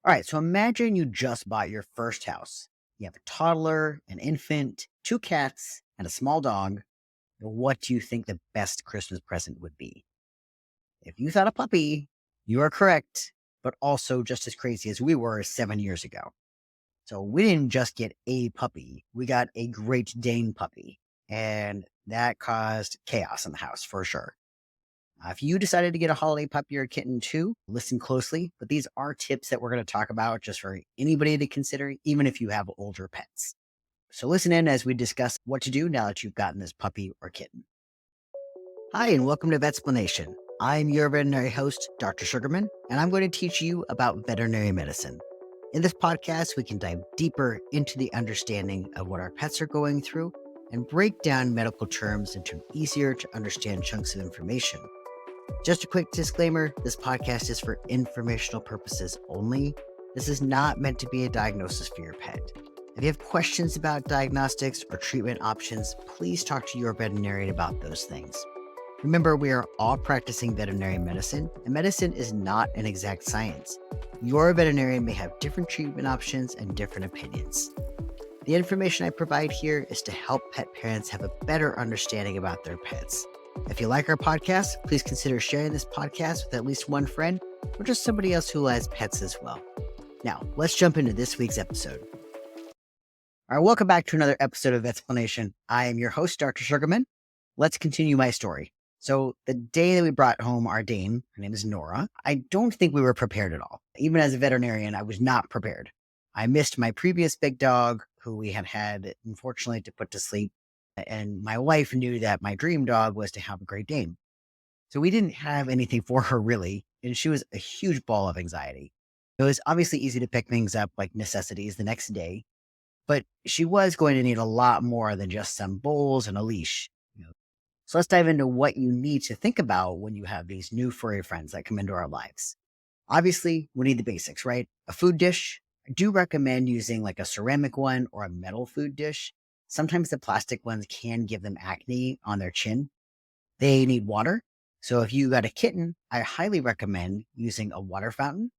All right, so imagine you just bought your first house. You have a toddler, an infant, two cats, and a small dog. What do you think the best Christmas present would be? If you thought a puppy, you are correct, but also just as crazy as we were 7 years ago. So we didn't just get a puppy, we got a Great Dane puppy, and that caused chaos in the house for sure. If you decided to get a holiday puppy or kitten too, listen closely. But these are tips that we're going to talk about just for anybody to consider, even if you have older pets. So listen in as we discuss what to do now that you've gotten this puppy or kitten. Hi, and welcome to Vetsplanation. I'm your veterinary host, Dr. Sugerman, and I'm going to teach you about veterinary medicine. In this podcast, we can dive deeper into the understanding of what our pets are going through and break down medical terms into easier to understand chunks of information. Just a quick disclaimer, this podcast is for informational purposes only. This is not meant to be a diagnosis for your pet. If you have questions about diagnostics or treatment options, please talk to your veterinarian about those things. Remember, we are all practicing veterinary medicine, and medicine is not an exact science. Your veterinarian may have different treatment options and different opinions. The information I provide here is to help pet parents have a better understanding about their pets. If you like our podcast, please consider sharing this podcast with at least one friend or just somebody else who has pets as well. Now, let's jump into this week's episode. All right, welcome back to another episode of Vetsplanation. I am your host, Dr. Sugerman. Let's continue my story. So the day that we brought home our Dane, her name is Nora, I don't think we were prepared at all. Even as a veterinarian, I was not prepared. I missed my previous big dog, who we had unfortunately to put to sleep. And my wife knew that my dream dog was to have a Great Dane. So we didn't have anything for her really. And she was a huge ball of anxiety. It was obviously easy to pick things up like necessities the next day, but she was going to need a lot more than just some bowls and a leash. So let's dive into what you need to think about when you have these new furry friends that come into our lives. Obviously, we need the basics, right? A food dish. I do recommend using like a ceramic one or a metal food dish. Sometimes the plastic ones can give them acne on their chin. They need water. So if you got a kitten, I highly recommend using a water fountain.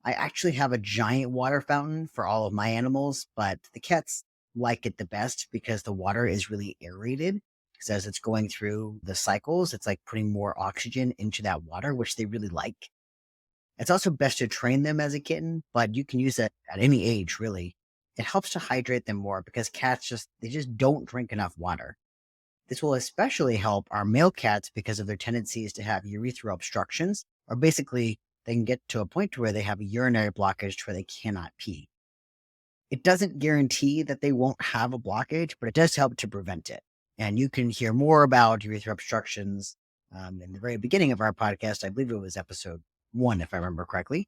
I actually have a giant water fountain for all of my animals, but the cats like it the best because the water is really aerated. Because as it's going through the cycles, it's like putting more oxygen into that water, which they really like. It's also best to train them as a kitten, but you can use it at any age, really. It helps to hydrate them more because cats they just don't drink enough water. This will especially help our male cats because of their tendencies to have urethral obstructions, or basically they can get to a point where they have a urinary blockage to where they cannot pee. It doesn't guarantee that they won't have a blockage, but it does help to prevent it. And you can hear more about urethral obstructions in the very beginning of our podcast. I believe it was episode 1, if I remember correctly.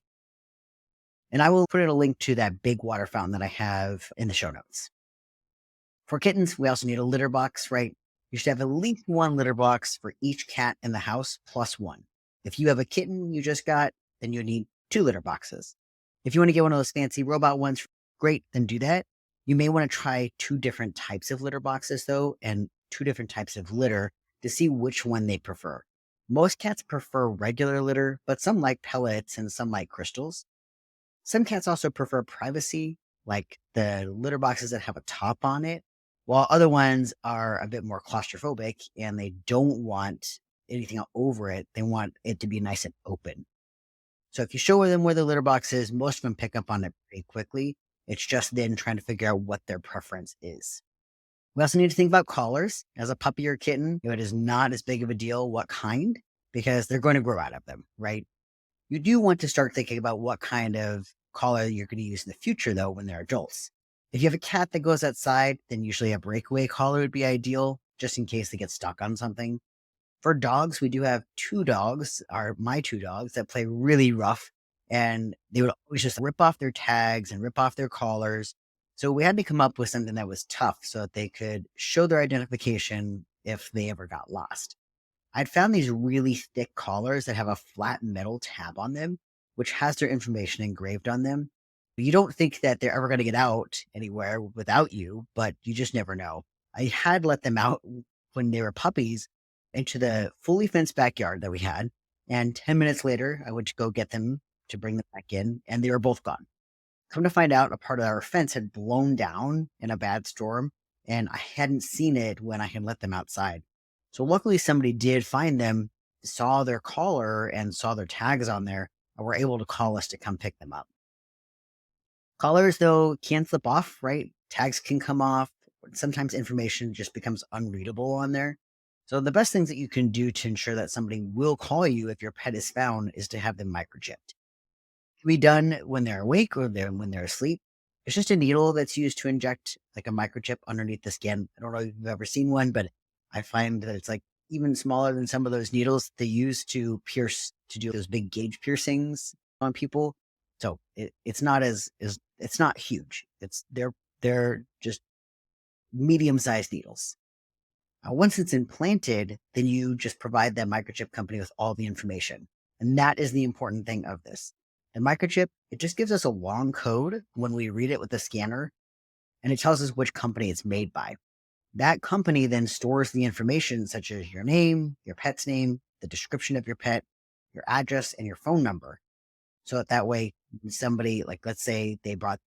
And I will put in a link to that big water fountain that I have in the show notes. For kittens, we also need a litter box, right? You should have at least one litter box for each cat in the house, plus one. If you have a kitten you just got, then you need 2 litter boxes. If you want to get one of those fancy robot ones, great, then do that. You may want to try 2 different types of litter boxes, though, and 2 different types of litter to see which one they prefer. Most cats prefer regular litter, but some like pellets and some like crystals. Some cats also prefer privacy, like the litter boxes that have a top on it, while other ones are a bit more claustrophobic and they don't want anything over it. They want it to be nice and open. So if you show them where the litter box is, most of them pick up on it pretty quickly. It's just then trying to figure out what their preference is. We also need to think about collars. As a puppy or kitten, it is not as big of a deal what kind, because they're going to grow out of them, right? You do want to start thinking about what kind of collar you're going to use in the future, though, when they're adults. If you have a cat that goes outside, then usually a breakaway collar would be ideal, just in case they get stuck on something. For dogs, we do have 2 dogs, my 2 dogs, that play really rough, and they would always just rip off their tags and rip off their collars. So we had to come up with something that was tough so that they could show their identification if they ever got lost. I'd found these really thick collars that have a flat metal tab on them, which has their information engraved on them. You don't think that they're ever going to get out anywhere without you, but you just never know. I had let them out when they were puppies into the fully fenced backyard that we had. And 10 minutes later, I went to go get them to bring them back in, and they were both gone. Come to find out, a part of our fence had blown down in a bad storm, and I hadn't seen it when I had let them outside. So luckily, somebody did find them, saw their collar, and saw their tags on there, and were able to call us to come pick them up. Collars, though, can slip off, right? Tags can come off. Sometimes information just becomes unreadable on there. So the best things that you can do to ensure that somebody will call you if your pet is found is to have them microchipped. Can be done when they're awake or when they're asleep. It's just a needle that's used to inject like a microchip underneath the skin. I don't know if you've ever seen one, but I find that it's like even smaller than some of those needles they use to pierce to do those big gauge piercings on people. So it's not as it's not huge. They're just medium sized needles. Once it's implanted, then you just provide that microchip company with all the information. And that is the important thing of this. The microchip, it just gives us a long code when we read it with the scanner, and it tells us which company it's made by. That company then stores the information such as your name, your pet's name, the description of your pet, your address, and your phone number. So that way, somebody, like let's say they brought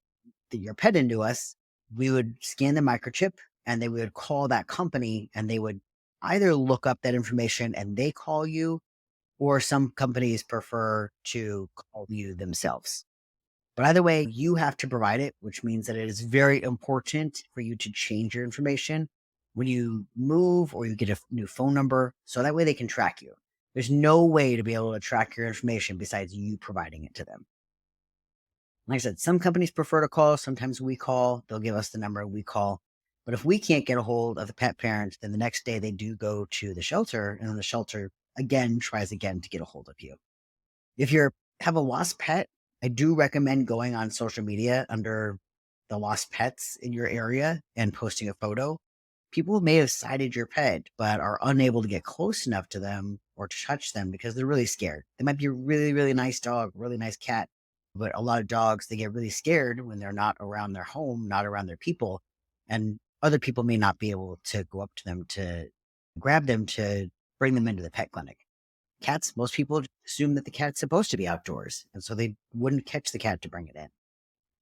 your pet into us, we would scan the microchip and they would call that company and they would either look up that information and they call you, or some companies prefer to call you themselves. But either way, you have to provide it, which means that it is very important for you to change your information when you move or you get a new phone number. So that way they can track you. There's no way to be able to track your information besides you providing it to them. Like I said, some companies prefer to call. Sometimes we call. They'll give us the number, we call. But if we can't get a hold of the pet parent, then the next day they do go to the shelter, and then the shelter again tries again to get a hold of you. If you have a lost pet, I do recommend going on social media under the lost pets in your area and posting a photo. People may have sighted your pet, but are unable to get close enough to them or to touch them because they're really scared. They might be a really, really nice dog, really nice cat, but a lot of dogs, they get really scared when they're not around their home, not around their people. And other people may not be able to go up to them to grab them to bring them into the pet clinic. Cats, most people assume that the cat's supposed to be outdoors, and so they wouldn't catch the cat to bring it in.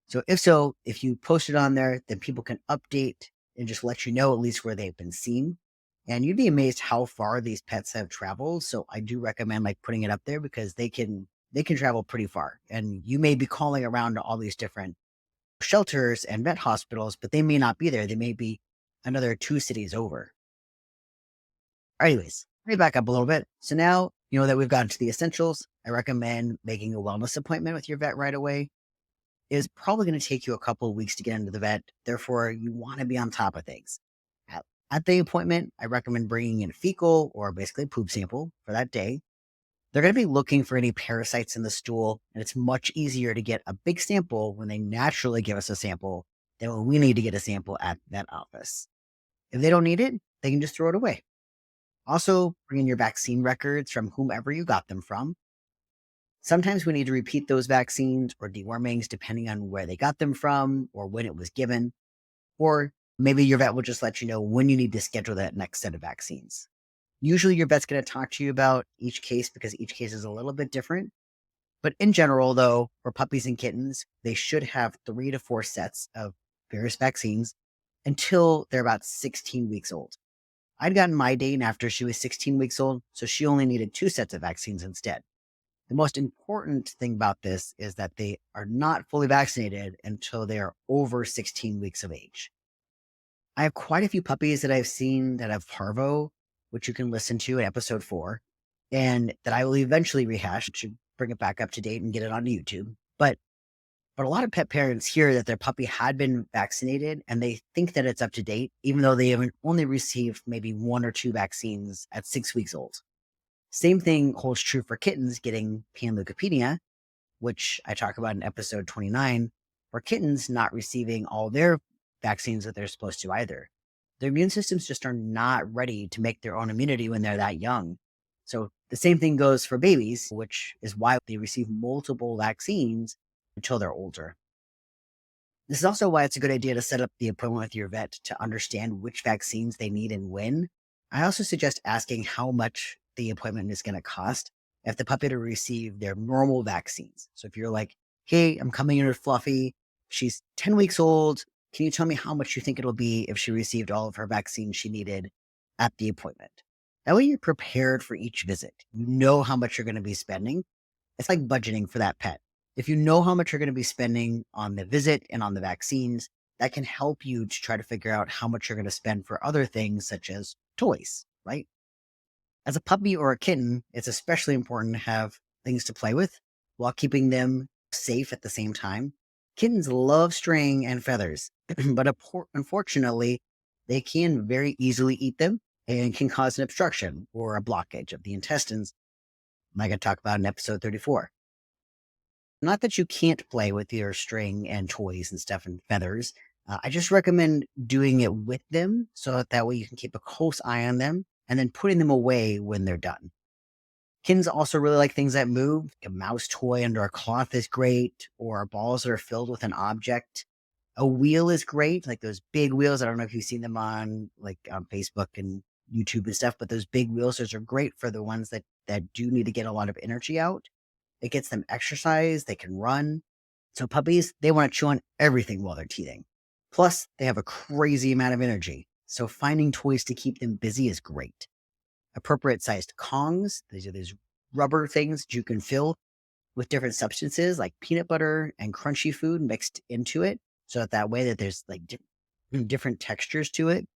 So, if you post it on there, then people can update and just let you know at least where they've been seen. And you'd be amazed how far these pets have traveled. So I do recommend like putting it up there because they can travel pretty far. And you may be calling around to all these different shelters and vet hospitals, but they may not be there. They may be another 2 cities over. Anyways, let me back up a little bit. So now, that we've gotten to the essentials, I recommend making a wellness appointment with your vet right away. It's probably going to take you a couple of weeks to get into the vet. Therefore, you want to be on top of things. At the appointment, I recommend bringing in a fecal or basically poop sample for that day. They're going to be looking for any parasites in the stool, and it's much easier to get a big sample when they naturally give us a sample than when we need to get a sample at that office. If they don't need it, they can just throw it away. Also, bring in your vaccine records from whomever you got them from. Sometimes we need to repeat those vaccines or dewormings depending on where they got them from or when it was given. Or maybe your vet will just let you know when you need to schedule that next set of vaccines. Usually your vet's going to talk to you about each case because each case is a little bit different. But in general, though, for puppies and kittens, they should have 3 to 4 sets of various vaccines until they're about 16 weeks old. I'd gotten my Dane after she was 16 weeks old, so she only needed 2 sets of vaccines instead. The most important thing about this is that they are not fully vaccinated until they are over 16 weeks of age. I have quite a few puppies that I've seen that have parvo, which you can listen to in episode 4, and that I will eventually rehash to bring it back up to date and get it on YouTube. But a lot of pet parents hear that their puppy had been vaccinated and they think that it's up to date, even though they have only received maybe 1 or 2 vaccines at 6 weeks old. Same thing holds true for kittens getting panleukopenia, which I talk about in episode 29, for kittens not receiving all their vaccines that they're supposed to either. Their immune systems just are not ready to make their own immunity when they're that young. So the same thing goes for babies, which is why they receive multiple vaccines until they're older. This is also why it's a good idea to set up the appointment with your vet to understand which vaccines they need and when. I also suggest asking how much the appointment is going to cost if the puppy to receive their normal vaccines. So if you're like, hey, I'm coming in with Fluffy, She's 10 weeks old. Can you tell me how much you think it'll be if she received all of her vaccines she needed at the appointment? That way you're prepared for each visit. You know how much you're going to be spending. It's like budgeting for that pet. If you know how much you're going to be spending on the visit and on the vaccines, that can help you to try to figure out how much you're going to spend for other things such as toys, right? As a puppy or a kitten, it's especially important to have things to play with while keeping them safe at the same time. Kittens love string and feathers, but unfortunately, they can very easily eat them and can cause an obstruction or a blockage of the intestines, like I talked about in episode 34. Not that you can't play with your string and toys and stuff and feathers. I just recommend doing it with them so that way you can keep a close eye on them and then putting them away when they're done. Kittens also really like things that move. A mouse toy under a cloth is great, or balls that are filled with an object. A wheel is great, like those big wheels. I don't know if you've seen them on on Facebook and YouTube and stuff, but those big wheels, those are great for the ones that do need to get a lot of energy out. It gets them exercise, they can run. So puppies, they want to chew on everything while they're teething. Plus, they have a crazy amount of energy. So finding toys to keep them busy is great. Appropriate sized Kongs, these are these rubber things that you can fill with different substances like peanut butter and crunchy food mixed into it. So that way that there's like different textures to it.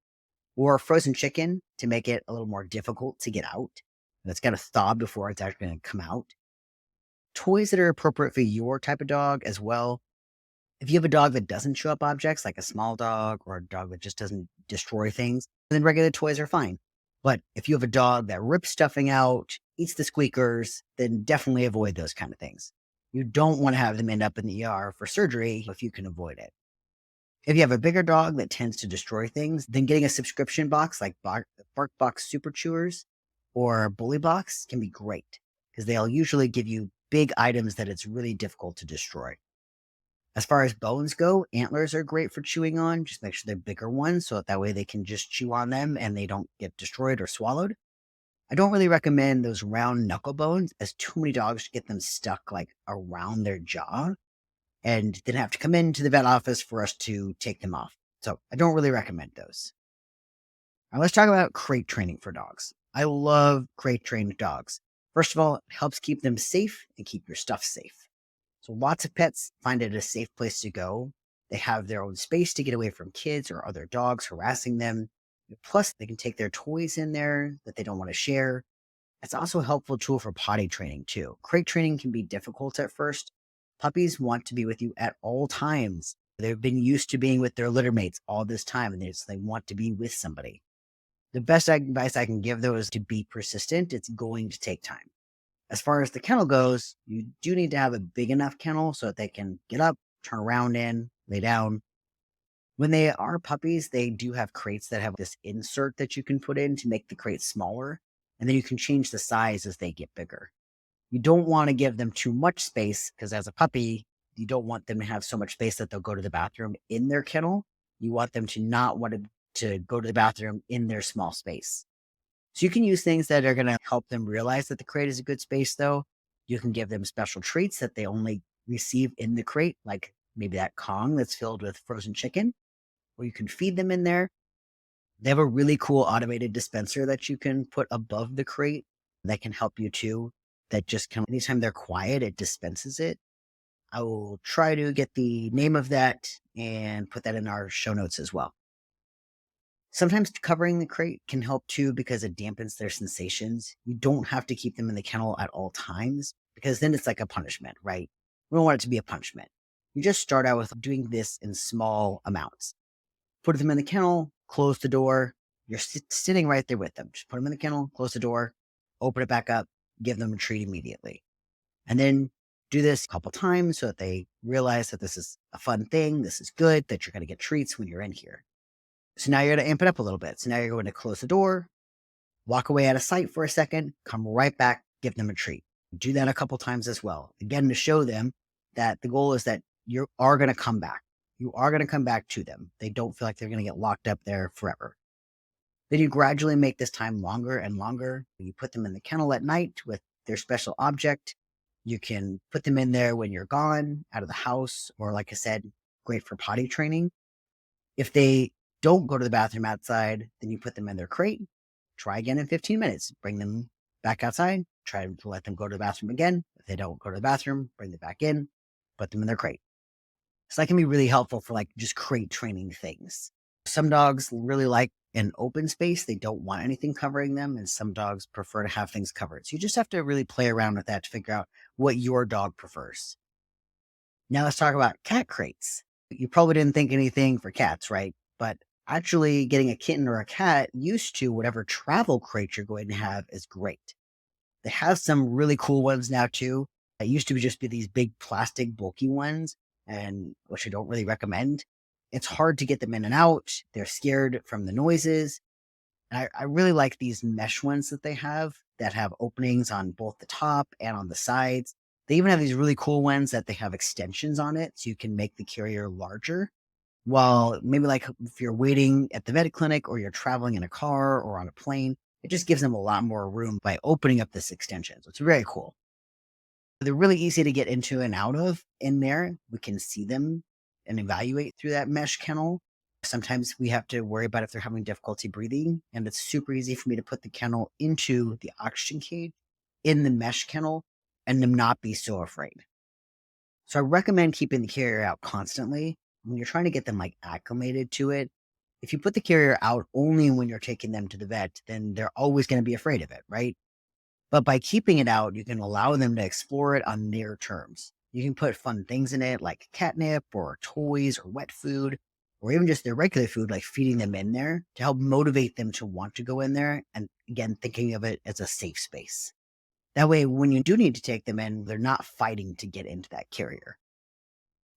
Or frozen chicken to make it a little more difficult to get out. It's got to thaw before it's actually going to come out. Toys that are appropriate for your type of dog as well. If you have a dog that doesn't chew up objects, like a small dog or a dog that just doesn't destroy things, then regular toys are fine. But if you have a dog that rips stuffing out, eats the squeakers, then definitely avoid those kind of things. You don't want to have them end up in the ER for surgery if you can avoid it. If you have a bigger dog that tends to destroy things, then getting a subscription box like BarkBox Super Chewers or Bully Box can be great because they'll usually give you big items that it's really difficult to destroy. As far as bones go, antlers are great for chewing on. Just make sure they're bigger ones so that way they can just chew on them and they don't get destroyed or swallowed. I don't really recommend those round knuckle bones as too many dogs get them stuck like around their jaw and then have to come into the vet office for us to take them off. So I don't really recommend those. Now let's talk about crate training for dogs. I love crate trained dogs. First of all, it helps keep them safe and keep your stuff safe. So lots of pets find it a safe place to go. They have their own space to get away from kids or other dogs harassing them. Plus, they can take their toys in there that they don't want to share. It's also a helpful tool for potty training too. Crate training can be difficult at first. Puppies want to be with you at all times. They've been used to being with their litter mates all this time, and they want to be with somebody. The best advice I can give, though, is to be persistent. It's going to take time. As far as the kennel goes, you do need to have a big enough kennel so that they can get up, turn around in, lay down. When they are puppies, they do have crates that have this insert that you can put in to make the crate smaller, and then you can change the size as they get bigger. You don't want to give them too much space because as a puppy, you don't want them to have so much space that they'll go to the bathroom in their kennel. You want them to not want to go to the bathroom in their small space. So you can use things that are going to help them realize that the crate is a good space, though. You can give them special treats that they only receive in the crate, like maybe that Kong that's filled with frozen chicken, or you can feed them in there. They have a really cool automated dispenser that you can put above the crate that can help you too. That just anytime they're quiet, it dispenses it. I will try to get the name of that and put that in our show notes as well. Sometimes covering the crate can help too because it dampens their sensations. You don't have to keep them in the kennel at all times because then it's like a punishment, right? We don't want it to be a punishment. You just start out with doing this in small amounts. Put them in the kennel, close the door. You're sitting right there with them. Just put them in the kennel, close the door, open it back up, give them a treat immediately. And then do this a couple times so that they realize that this is a fun thing, this is good, that you're going to get treats when you're in here. So now you're going to amp it up a little bit. So now you're going to close the door, walk away out of sight for a second, come right back, give them a treat. Do that a couple times as well. Again, to show them that the goal is that you are going to come back. You are going to come back to them. They don't feel like they're going to get locked up there forever. Then you gradually make this time longer and longer. You put them in the kennel at night with their special object. You can put them in there when you're gone, out of the house, or like I said, great for potty training. If they don't go to the bathroom outside, then you put them in their crate. Try again in 15 minutes. Bring them back outside. Try to let them go to the bathroom again. If they don't go to the bathroom, bring them back in. Put them in their crate. So that can be really helpful for like just crate training things. Some dogs really like an open space. They don't want anything covering them. And some dogs prefer to have things covered. So you just have to really play around with that to figure out what your dog prefers. Now let's talk about cat crates. You probably didn't think anything for cats, right? But actually getting a kitten or a cat used to whatever travel crate you're going to have is great. They have some really cool ones now too. It used to just be these big plastic bulky ones, and which I don't really recommend. It's hard to get them in and out. They're scared from the noises. And I really like these mesh ones that have openings on both the top and on the sides. They even have these really cool ones that they have extensions on it so you can make the carrier larger. Well, maybe like if you're waiting at the vet clinic or you're traveling in a car or on a plane, it just gives them a lot more room by opening up this extension. So it's very cool. They're really easy to get into and out of in there. We can see them and evaluate through that mesh kennel. Sometimes we have to worry about if they're having difficulty breathing, and it's super easy for me to put the kennel into the oxygen cage in the mesh kennel and them not be so afraid. So I recommend keeping the carrier out constantly when you're trying to get them like acclimated to it. If you put the carrier out only when you're taking them to the vet, then they're always going to be afraid of it, right? But by keeping it out, you can allow them to explore it on their terms. You can put fun things in it like catnip or toys or wet food, or even just their regular food, like feeding them in there to help motivate them to want to go in there. And again, thinking of it as a safe space. That way, when you do need to take them in, they're not fighting to get into that carrier.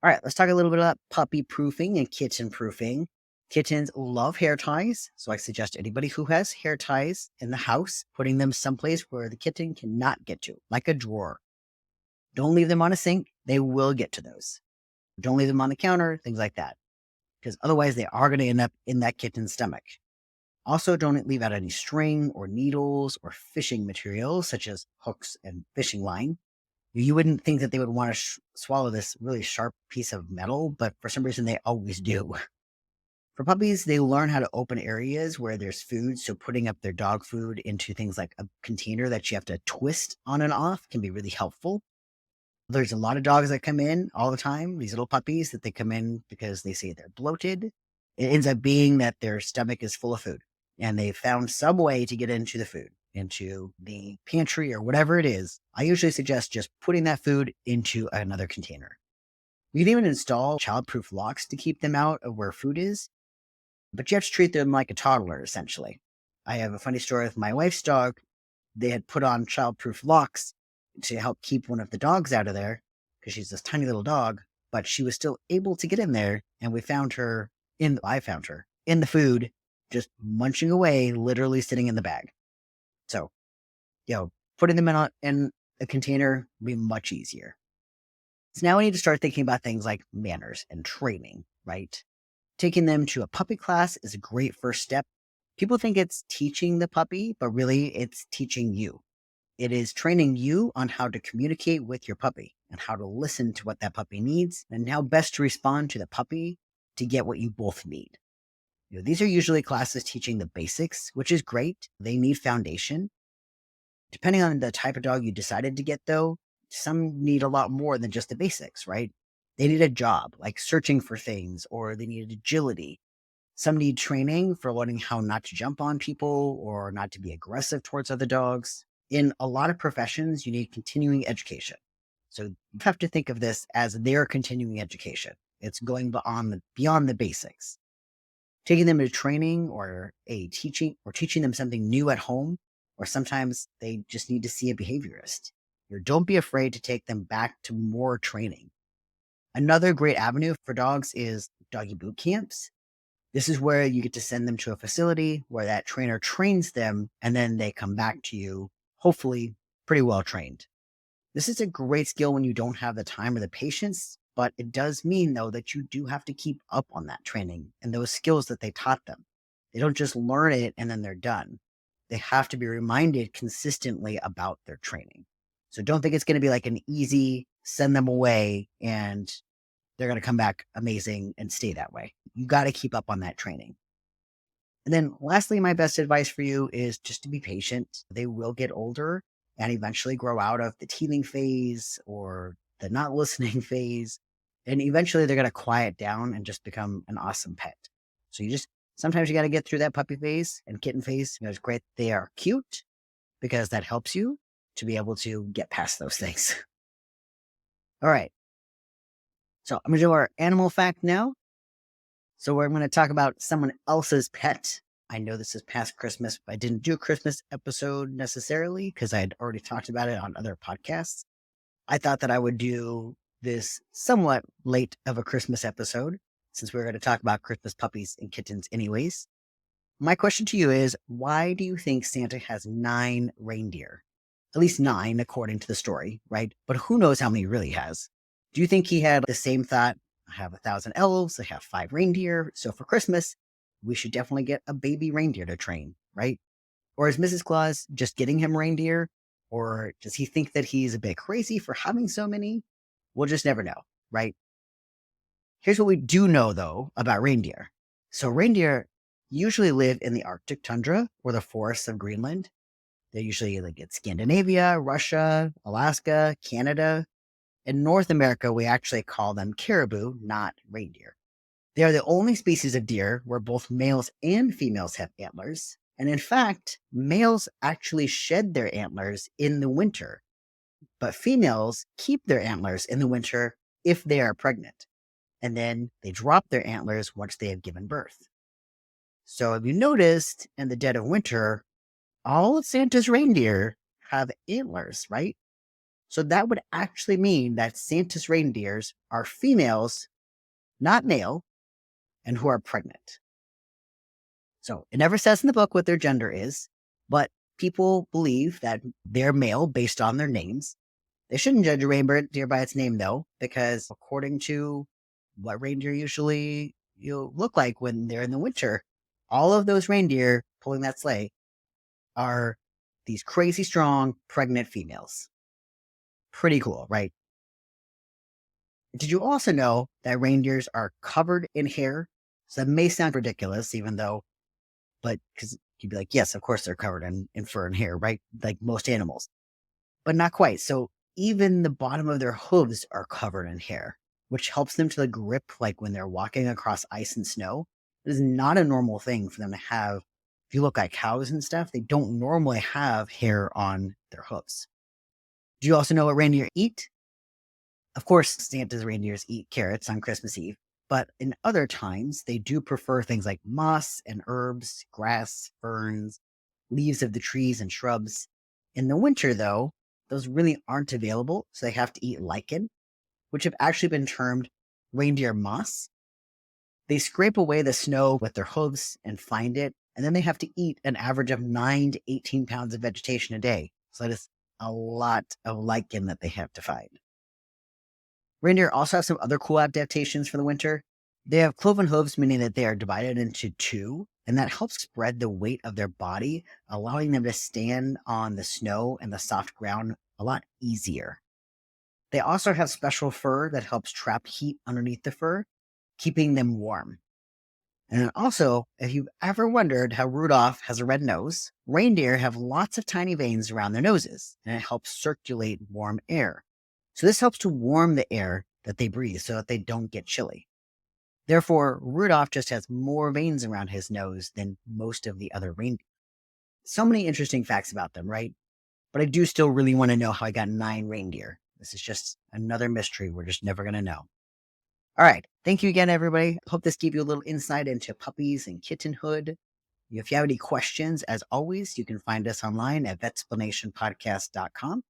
All right, let's talk a little bit about puppy proofing and kitten proofing. Kittens love hair ties, so I suggest anybody who has hair ties in the house, putting them someplace where the kitten cannot get to, like a drawer. Don't leave them on a sink. They will get to those. Don't leave them on the counter, things like that, because otherwise they are going to end up in that kitten's stomach. Also, don't leave out any string or needles or fishing materials, such as hooks and fishing line. You wouldn't think that they would want to swallow this really sharp piece of metal, but for some reason they always do. For puppies, they learn how to open areas where there's food, so putting up their dog food into things like a container that you have to twist on and off can be really helpful. There's a lot of dogs that come in all the time, these little puppies that they come in because they say they're bloated. It ends up being that their stomach is full of food and they found some way to get into the food, into the pantry or whatever it is. I usually suggest just putting that food into another container. You can even install childproof locks to keep them out of where food is, but you have to treat them like a toddler, essentially. I have a funny story with my wife's dog. They had put on childproof locks to help keep one of the dogs out of there because she's this tiny little dog, but she was still able to get in there. And I found her in the food, just munching away, literally sitting in the bag. So, putting them in a container would be much easier. So now we need to start thinking about things like manners and training, right? Taking them to a puppy class is a great first step. People think it's teaching the puppy, but really it's teaching you. It is training you on how to communicate with your puppy and how to listen to what that puppy needs and how best to respond to the puppy to get what you both need. These are usually classes teaching the basics, which is great. They need foundation. Depending on the type of dog you decided to get, though, some need a lot more than just the basics, right? They need a job, like searching for things, or they need agility. Some need training for learning how not to jump on people or not to be aggressive towards other dogs. In a lot of professions, you need continuing education. So you have to think of this as their continuing education. It's going beyond the basics. Taking them to training or teaching them something new at home, or sometimes they just need to see a behaviorist. Don't be afraid to take them back to more training. Another great avenue for dogs is doggy boot camps. This is where you get to send them to a facility where that trainer trains them, and then they come back to you, hopefully pretty well trained. This is a great skill when you don't have the time or the patience, but it does mean, though, that you do have to keep up on that training and those skills that they taught them. They don't just learn it and then they're done. They have to be reminded consistently about their training. So don't think it's going to be like an easy send them away and they're going to come back amazing and stay that way. You got to keep up on that training. And then lastly, my best advice for you is just to be patient. They will get older and eventually grow out of the teething phase or the not listening phase. And eventually they're going to quiet down and just become an awesome pet. So sometimes you got to get through that puppy phase and kitten phase. It's great. They are cute because that helps you to be able to get past those things. All right. So I'm going to do our animal fact now. So we're going to talk about someone else's pet. I know this is past Christmas, but I didn't do a Christmas episode necessarily because I had already talked about it on other podcasts. I thought that I would do this somewhat late of a Christmas episode since we're going to talk about Christmas puppies and kittens anyways. My question to you is, why do you think Santa has 9 reindeer? At least 9, according to the story, right? But who knows how many he really has? Do you think he had the same thought? I have 1,000 elves, I have 5 reindeer, so for Christmas, we should definitely get a baby reindeer to train, right? Or is Mrs. Claus just getting him reindeer? Or does he think that he's a bit crazy for having so many? We'll just never know, right? Here's what we do know, though, about reindeer. So reindeer usually live in the Arctic tundra or the forests of Greenland. They usually live in Scandinavia, Russia, Alaska, Canada. In North America, we actually call them caribou, not reindeer. They are the only species of deer where both males and females have antlers. And in fact, males actually shed their antlers in the winter, but females keep their antlers in the winter if they are pregnant. And then they drop their antlers once they have given birth. So if you noticed, in the dead of winter, all of Santa's reindeer have antlers, right? So that would actually mean that Santa's reindeers are females, not male, and who are pregnant. So it never says in the book what their gender is, but people believe that they're male based on their names. They shouldn't judge a reindeer by its name, though, because according to what reindeer usually look like when they're in the winter, all of those reindeer pulling that sleigh are these crazy strong pregnant females. Pretty cool, right? Did you also know that reindeers are covered in hair? So that may sound ridiculous, but because you'd be like, yes, of course they're covered in fur and hair, right? Like most animals, but not quite. So even the bottom of their hooves are covered in hair, which helps them to grip like when they're walking across ice and snow. It is not a normal thing for them to have. If you look at cows and stuff, they don't normally have hair on their hooves. Do you also know what reindeer eat? Of course, Santa's reindeers eat carrots on Christmas Eve, but in other times, they do prefer things like moss and herbs, grass, ferns, leaves of the trees and shrubs. In the winter, though, those really aren't available, so they have to eat lichen, which have actually been termed reindeer moss. They scrape away the snow with their hooves and find it, and then they have to eat an average of 9 to 18 pounds of vegetation a day. So that is a lot of lichen that they have to find. Reindeer also have some other cool adaptations for the winter. They have cloven hooves, meaning that they are divided into 2, and that helps spread the weight of their body, allowing them to stand on the snow and the soft ground a lot easier. They also have special fur that helps trap heat underneath the fur, keeping them warm. And then also, if you've ever wondered how Rudolph has a red nose, reindeer have lots of tiny veins around their noses, and it helps circulate warm air. So this helps to warm the air that they breathe so that they don't get chilly. Therefore, Rudolph just has more veins around his nose than most of the other reindeer. So many interesting facts about them, right? But I do still really want to know how I got 9 reindeer. This is just another mystery we're just never going to know. All right. Thank you again, everybody. Hope this gave you a little insight into puppies and kittenhood. If you have any questions, as always, you can find us online at vetsplanationpodcast.com,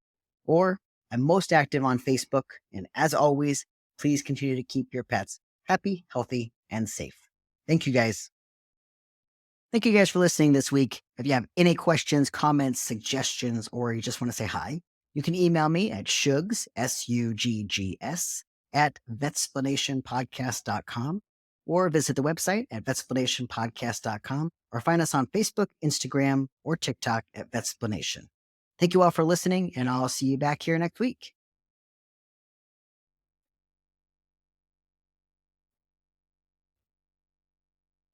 or I'm most active on Facebook. And as always, please continue to keep your pets happy, healthy, and safe. Thank you, guys. Thank you guys for listening this week. If you have any questions, comments, suggestions, or you just want to say hi, you can email me at shugs, SUGGS, at vetsplanationpodcast.com, or visit the website at vetsplanationpodcast.com, or find us on Facebook, Instagram, or TikTok at Vetsplanation. Thank you all for listening, and I'll see you back here next week.